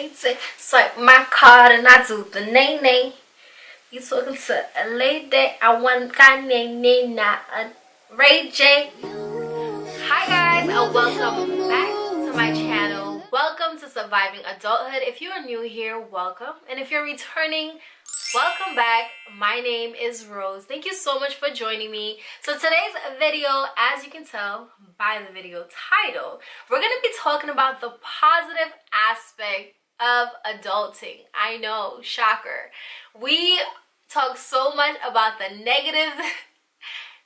say, swipe my card and I do the nay. You talking to a lady? I want nay, not a Ray J. Hi guys, and welcome back to my channel. Welcome to Surviving Adulthood. If you are new here, welcome. And if you're returning, welcome back. My name is Rose. Thank you so much for joining me. So today's video, as you can tell by the video title, we're going to be talking about the positive aspect of adulting. I know, shocker. We talk so much about the negative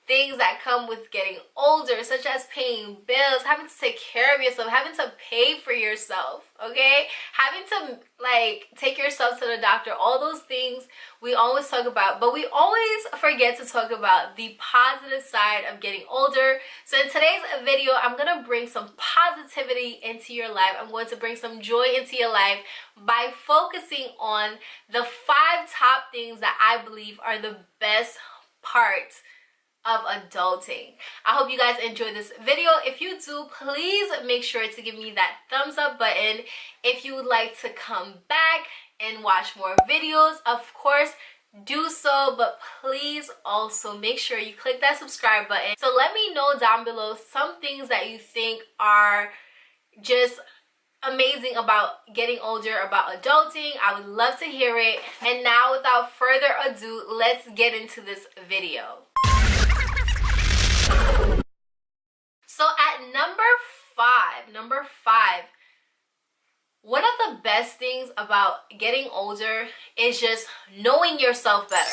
things that come with getting older, such as paying bills, having to take care of yourself, having to pay for yourself, okay? Having to take yourself to the doctor, all those things we always talk about, but we always forget to talk about the positive side of getting older. So in today's video, I'm gonna bring some positivity into your life. I'm going to bring some joy into your life by focusing on the 5 top things that I believe are the best parts of adulting. I hope you guys enjoy this video. If you do, please make sure to give me that thumbs up button. If you would like to come back and watch more videos, of course do so, but please also make sure you click that subscribe button. So let me know down below some things that you think are just amazing about getting older, about adulting. I would love to hear it. And now, without further ado, let's get into this video. So at number five, one of the best things about getting older is just knowing yourself better.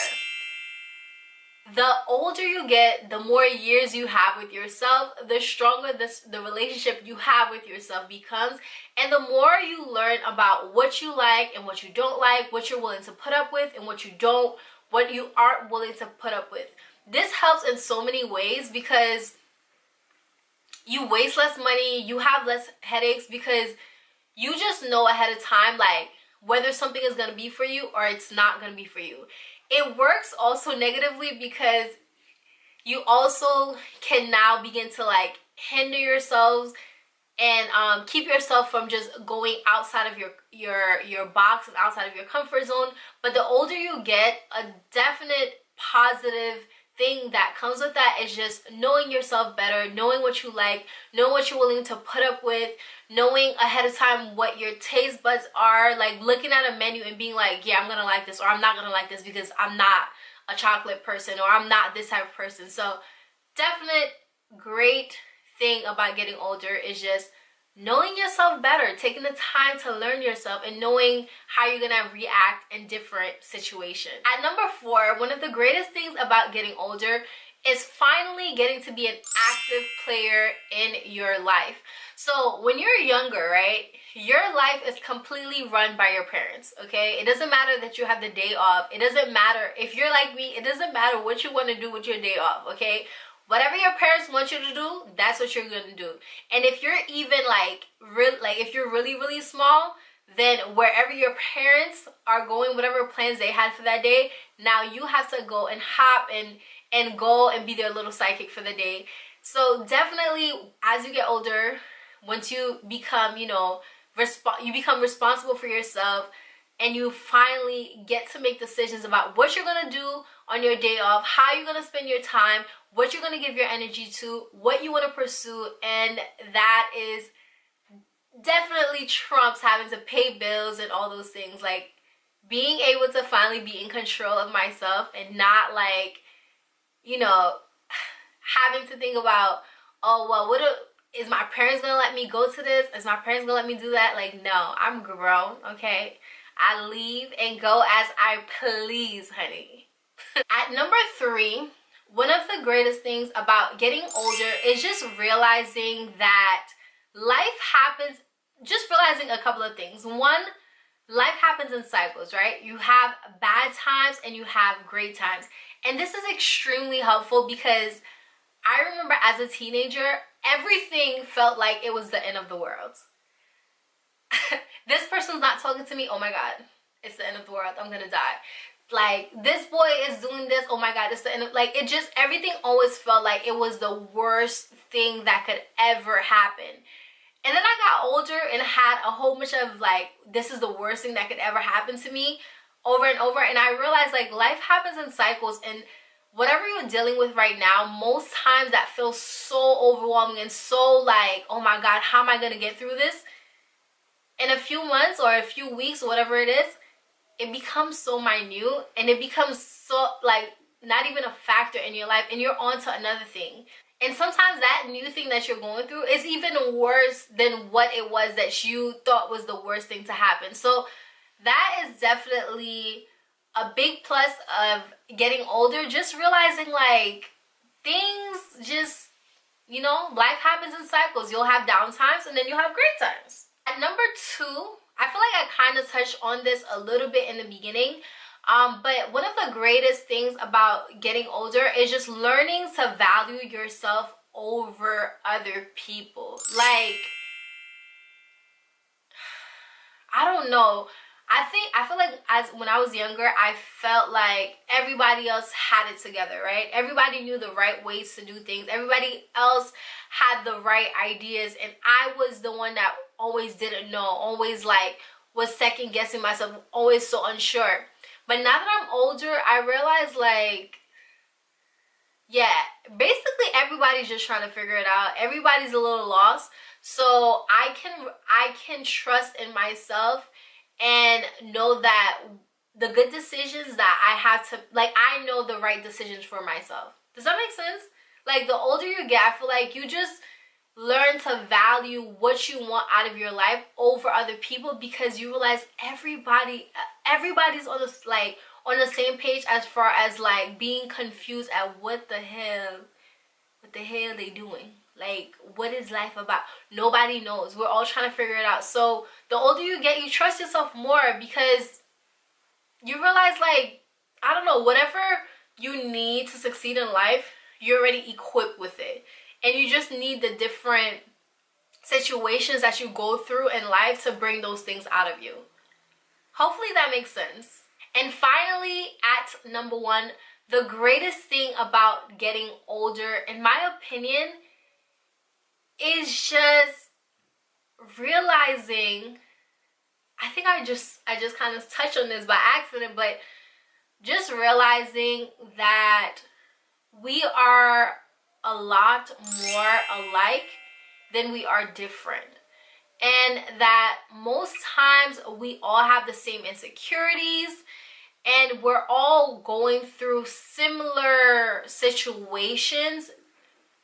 The older you get, the more years you have with yourself, the stronger the relationship you have with yourself becomes, and the more you learn about what you like and what you don't like, what you're willing to put up with and what you aren't willing to put up with. This helps in so many ways because you waste less money, you have less headaches, because you just know ahead of time whether something is going to be for you or it's not going to be for you. It works also negatively because you also can now begin to hinder yourselves and keep yourself from just going outside of your box and outside of your comfort zone. But the older you get, a definite positive thing that comes with that is just knowing yourself better, knowing what you like, knowing what you're willing to put up with, knowing ahead of time what your taste buds are, looking at a menu and being like, yeah, I'm gonna like this, or I'm not gonna like this because I'm not a chocolate person, or I'm not this type of person. So definite great thing about getting older is just knowing yourself better, taking the time to learn yourself and knowing how you're gonna react in different situations. At number 4, one of the greatest things about getting older is finally getting to be an active player in your life. So when you're younger, right, your life is completely run by your parents, okay? It doesn't matter that you have the day off. It doesn't matter if you're like me. It doesn't matter what you want to do with your day off, okay? Whatever your parents want you to do, that's what you're gonna do. And if you're even if you're really, really small, then wherever your parents are going, whatever plans they had for that day, now you have to go and hop and go and be their little sidekick for the day. So definitely, as you get older, once you become, you become responsible for yourself, and you finally get to make decisions about what you're gonna do on your day off, how you're gonna spend your time, what you're gonna give your energy to, what you want to pursue. And that is definitely trumps having to pay bills and all those things. Being able to finally be in control of myself and not having to think about, oh well, is my parents gonna let me go to this? Is my parents gonna let me do that? No, I'm grown, okay? I leave and go as I please, honey. At number 3, one of the greatest things about getting older is just realizing that life happens, just realizing a couple of things. One, life happens in cycles, right? You have bad times and you have great times. And this is extremely helpful because I remember as a teenager, everything felt like it was the end of the world. This person's not talking to me, oh my god, it's the end of the world, I'm gonna die. This boy is doing this, oh my god, it's the end of, everything always felt like it was the worst thing that could ever happen. And then I got older and had a whole bunch of like, this is the worst thing that could ever happen to me over and over. And I realized like life happens in cycles, and whatever you're dealing with right now, most times that feels so overwhelming and so like, oh my God, how am I going to get through this? In a few months or a few weeks or whatever it is, it becomes so minute and it becomes so like not even a factor in your life, and you're on to another thing. And sometimes that new thing that you're going through is even worse than what it was that you thought was the worst thing to happen. So that is definitely a big plus of getting older. Just realizing like things just, you know, life happens in cycles. You'll have down times and then you'll have great times. At number 2, I feel like I kind of touched on this a little bit in the beginning. But one of the greatest things about getting older is just learning to value yourself over other people. Like, I don't know. I feel like as when I was younger, I felt like everybody else had it together, right? Everybody knew the right ways to do things. Everybody else had the right ideas, and I was the one that always didn't know, always like was second guessing myself, always so unsure. But now that I'm older, I realize like, yeah, basically everybody's just trying to figure it out. Everybody's a little lost. So I can trust in myself and know that the good decisions that I have to, like, I know the right decisions for myself. Does that make sense? Like, the older you get, I feel like you just learn to value what you want out of your life over other people, because you realize everybody's on the like on the same page as far as like being confused at what the hell they doing. Like, what is life about? Nobody knows. We're all trying to figure it out. So the older you get, you trust yourself more, because you realize like, I don't know, whatever you need to succeed in life, you're already equipped with it. And you just need the different situations that you go through in life to bring those things out of you. Hopefully that makes sense. And finally, at number 1, the greatest thing about getting older, in my opinion, is just realizing, I think I just kind of touched on this by accident, but just realizing that we are a lot more alike than we are different, and that most times we all have the same insecurities, and we're all going through similar situations,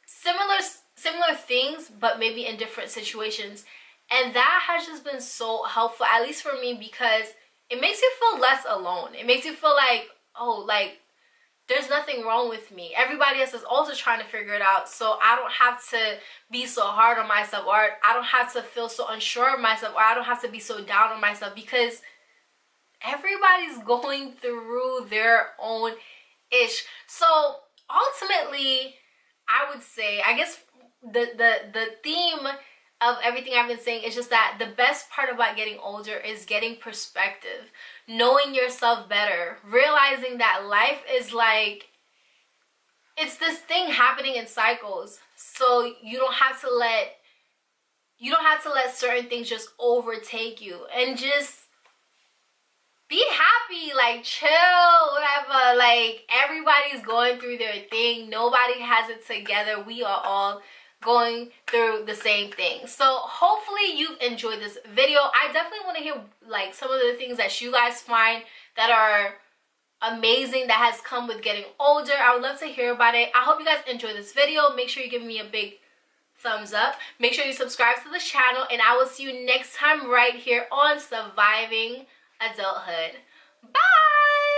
similar things, but maybe in different situations. And that has just been so helpful, at least for me, because it makes you feel less alone. It makes you feel like, oh, like, there's nothing wrong with me. Everybody else is also trying to figure it out. So I don't have to be so hard on myself, or I don't have to feel so unsure of myself, or I don't have to be so down on myself, because everybody's going through their own ish. So ultimately, I would say, I guess the theme of everything I've been saying is just that the best part about getting older is getting perspective, knowing yourself better, realizing that life is like, it's this thing happening in cycles. So you don't have to let certain things just overtake you, and just be happy, like chill, whatever. Like, everybody's going through their thing. Nobody has it together. We are all going through the same thing. So hopefully you've enjoyed this video. I definitely want to hear like some of the things that you guys find that are amazing that has come with getting older. I would love to hear about it. I hope you guys enjoyed this video. Make sure you give me a big thumbs up. Make sure you subscribe to the channel, and I will see you next time right here on Surviving Adulthood. Bye!